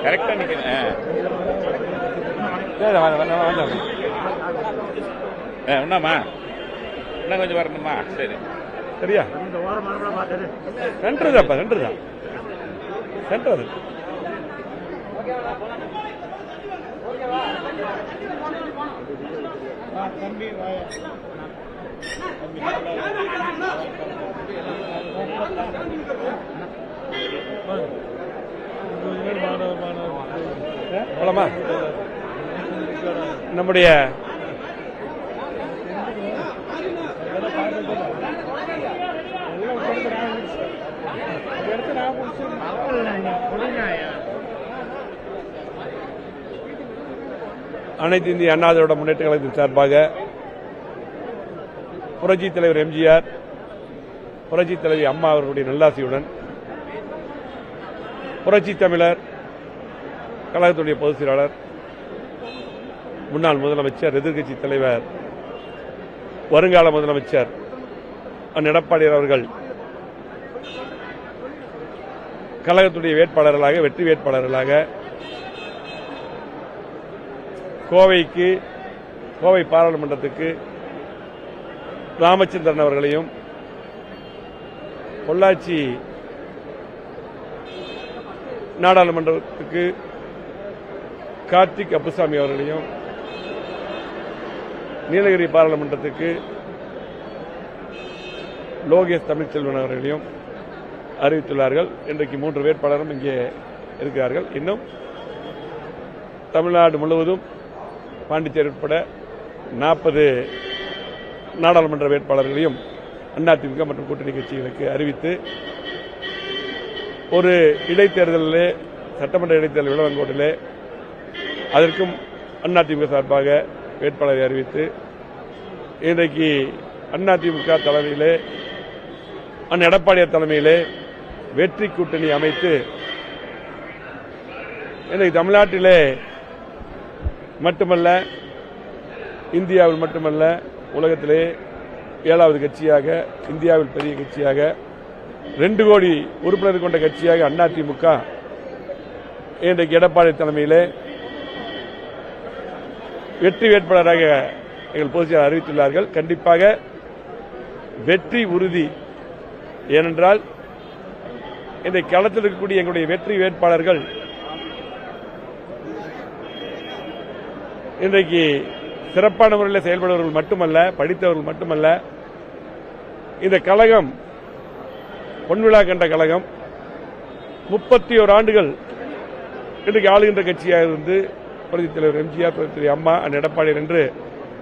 கரெக்டா நிக்கிறேன். என்னம்மா இன்னும் கொஞ்சம் வரணுமா? சரி சரியா? சென்டர் தான்ப்பா, சென்டர் தான், சென்டர் அது. போலாமா? நம்முடைய அனைத்து இந்திய அண்ணா திராவிட முன்னேற்ற கழகத்தின் சார்பாக புரட்சி தலைவர் எம்ஜிஆர், புரட்சி தலைவி அம்மா அவர்களுடைய நல்லாசியுடன் புரட்சி தமிழர் கழகத்துடைய பொதுச் செயலாளர், முன்னாள் முதலமைச்சர், எதிர்க்கட்சி தலைவர், வருங்கால முதலமைச்சர் அண்ணன் எடப்பாடி அவர்கள் கழகத்துடைய வேட்பாளர்களாக, வெற்றி வேட்பாளர்களாக கோவை பாராளுமன்றத்துக்கு ராமச்சந்திரன் அவர்களையும், பொள்ளாச்சி நாடாளுமன்றத்துக்கு கார்த்திக் அப்புசாமி அவர்களையும், நீலகிரி பாராளுமன்றத்துக்கு லோகேஷ் தமிழ்ச்செல்வன் அவர்களையும் அறிவித்துள்ளார்கள். இன்றைக்கு 3 வேட்பாளரும் இங்கே இருக்கிறார்கள். இன்னும் தமிழ்நாடு முழுவதும் பாண்டிச்சேரி உட்பட 40 நாடாளுமன்ற வேட்பாளர்களையும் அதிமுக மற்றும் கூட்டணி கட்சிகளுக்கு அறிவித்து ஒரு இடைத்தேர்தலிலே, சட்டமன்ற இடைத்தேர்தல் விளவங்கோட்டிலே அதற்கும் அதிமுக சார்பாக வேட்பாளரை அறிவித்து இன்றைக்கு அதிமுக தலைமையிலே, அண்ணன் எடப்பாடியார் தலைமையிலே வெற்றி கூட்டணி அமைத்து இன்றைக்கு தமிழ்நாட்டிலே மட்டுமல்ல, இந்தியாவில் மட்டுமல்ல, உலகத்திலே 7வது கட்சியாக, இந்தியாவில் பெரிய கட்சியாக, 2 கோடி உறுப்பினர் கொண்ட கட்சியாக அதிமுக இன்றைக்கு எடப்பாடி தலைமையிலே வெற்றி வேட்பாளராக எங்கள் பொதுச் செயலாளர் அறிவித்துள்ளார்கள். கண்டிப்பாக வெற்றி உறுதி. ஏனென்றால் இன்றைக்கு களத்தில் இருக்கக்கூடிய எங்களுடைய வெற்றி வேட்பாளர்கள் இன்றைக்கு சிறப்பான முறையில் செயல்படுபவர்கள் மட்டுமல்ல, படித்தவர்கள் மட்டுமல்ல, இந்த கழகம் பொன்விழா கண்ட கழகம் 31 ஆண்டுகள் இன்றைக்கு ஆளுகின்ற கட்சியாக இருந்து புரட்சித் தலைவர் எம்ஜிஆர், புரட்சி அம்மா, எடப்பாடி என்று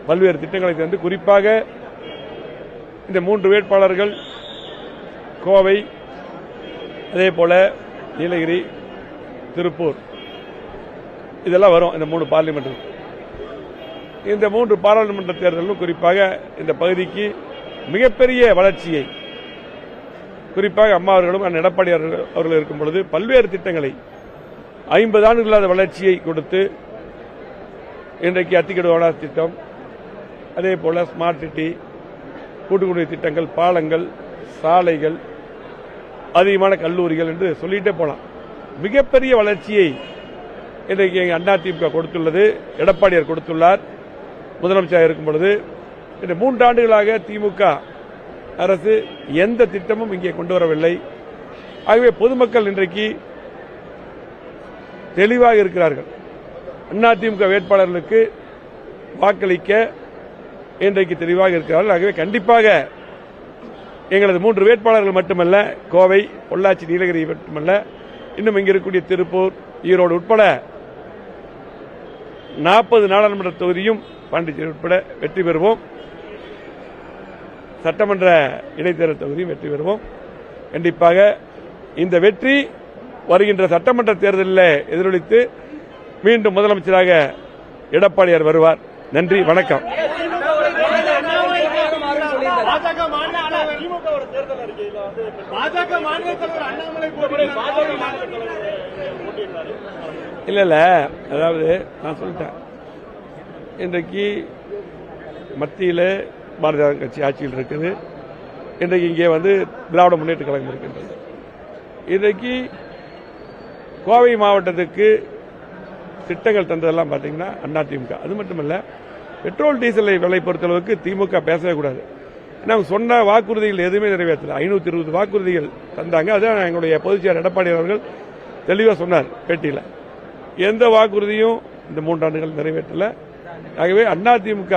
பல்வேறு திட்டங்களை தந்து, குறிப்பாக இந்த 3 வேட்பாளர்கள் கோவை, அதேபோல நீலகிரி, திருப்பூர், இதெல்லாம் வரும். இந்த 3 பார்லிமெண்ட், இந்த 3 பாராளுமன்ற தேர்தலும் குறிப்பாக இந்த பகுதிக்கு மிகப்பெரிய வளர்ச்சியை, குறிப்பாக அம்மா அவர்களும் எடப்பாடி அவர்கள் இருக்கும் பொழுது பல்வேறு திட்டங்களை 50 ஆண்டுகளாத வளர்ச்சியை கொடுத்து இன்றைக்கு அத்திக்கடவு வளர்ச்சி திட்டம், அதே போல ஸ்மார்ட் சிட்டி, கூட்டுக்குடிநீர் திட்டங்கள், பாலங்கள், சாலைகள், அதிகமான கல்லூரிகள் என்று சொல்லிட்டே போலாம். மிகப்பெரிய வளர்ச்சியை இன்றைக்கு அதிமுக கொடுத்துள்ளது. எடப்பாடியார் கொடுத்துள்ளார் முதலமைச்சராக இருக்கும் பொழுது. இந்த 3 ஆண்டுகளாக திமுக அரசு எந்த திட்டமும் இங்கே கொண்டு வரவில்லை. ஆகவே பொதுமக்கள் இன்றைக்கு தெளிவாக இருக்கிறார்கள். அதிமுக வேட்பாளர்களுக்கு வாக்களிக்க இன்றைக்கு தெளிவாக இருக்கிறார்கள். ஆகவே கண்டிப்பாக எங்களது 3 வேட்பாளர்கள் மட்டுமல்ல, கோவை, பொள்ளாச்சி, நீலகிரி மட்டுமல்ல, இன்னும் இங்கு இருக்கக்கூடிய திருப்பூர், ஈரோடு உட்பட 40 நாடாளுமன்ற தொகுதியும் பாண்டிச்சேரி உட்பட வெற்றி பெறுவோம். சட்டமன்ற இடைத்தேர்தல் தொகுதியும் வெற்றி பெறுவோம். கண்டிப்பாக இந்த வெற்றி வருகின்ற சட்டமன்ற தேர்தலில் எதிரொலித்து மீண்டும் முதலமைச்சராக எடப்பாடியார் வருவார். நன்றி, வணக்கம். இல்ல, அதாவது நான் சொல்லிட்டேன், இன்றைக்கு மத்தியில் பாரதிய ஜனதா கட்சி ஆட்சியில் இருக்குது. இன்றைக்கு இங்கே திராவிட முன்னேற்ற கழகம் இருக்கின்றது. இன்றைக்கு கோவை மாவட்டத்துக்கு திட்டங்கள் தந்ததெல்லாம் பாத்தீங்கன்னா அதிமுக. அது மட்டுமல்ல, பெட்ரோல் டீசலை விலை பொறுத்தளவுக்கு திமுக பேசவே கூடாது. நாங்க சொன்ன வாக்குறுதிகள் எதுவுமே நிறைவேற்றல. 520 வாக்குறுதிகள் தந்தாங்க. அதான் எங்களுடைய பொதுச்செயலாளர் எடப்பாடி அவர்கள் தெளிவா சொன்னார் பேட்டியில. எந்த வாக்குறுதியும் இந்த 3 ஆண்டுகள் நிறைவேற்றல. ஆகவே அதிமுக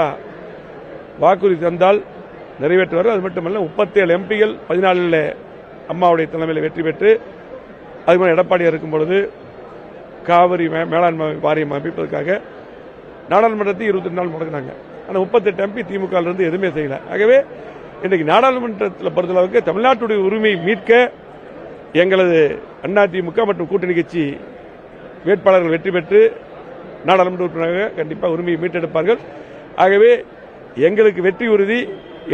வாக்குறுதி தந்தால் நிறைவேற்றுவார்கள். அது மட்டுமல்ல, 37 எம்பிகள் 14 அம்மாவுடைய தலைமையில் வெற்றி பெற்று அதுபோல எடப்பாடியார் இருக்கும் பொழுது காவிரி மேலாண்மை வாரியம் அமைப்பதற்காக நாடாளுமன்றத்தை 22 நாள் முடங்கினாங்க. ஆனால் 38 எம்பி திமுக இருந்து எதுவுமே செய்யல. ஆகவே இன்றைக்கு நாடாளுமன்றத்தில் பொறுத்தளவுக்கு தமிழ்நாட்டுடைய உரிமையை மீட்க எங்களது அதிமுக மற்றும் கூட்டணி கட்சி வேட்பாளர்கள் வெற்றி பெற்று நாடாளுமன்ற உறுப்பினராக கண்டிப்பாக உரிமையை மீட்டெடுப்பார்கள். ஆகவே எங்களுக்கு வெற்றி உறுதி.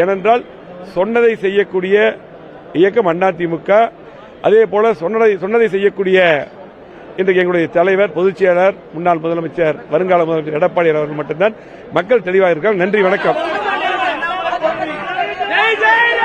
ஏனென்றால் சொன்னதை செய்யக்கூடிய இயக்கம் அதிமுக. அதே போல சொன்னதை செய்யக்கூடிய இன்றைக்கு எங்களுடைய தலைவர், பொதுச் செயலாளர், முன்னாள் முதலமைச்சர், வருங்கால முதலமைச்சர் எடப்பாடி அவர்கள் மட்டும்தான். மக்கள் தெளிவாக இருக்கிறார்கள். நன்றி, வணக்கம். ஜெய் ஜெய்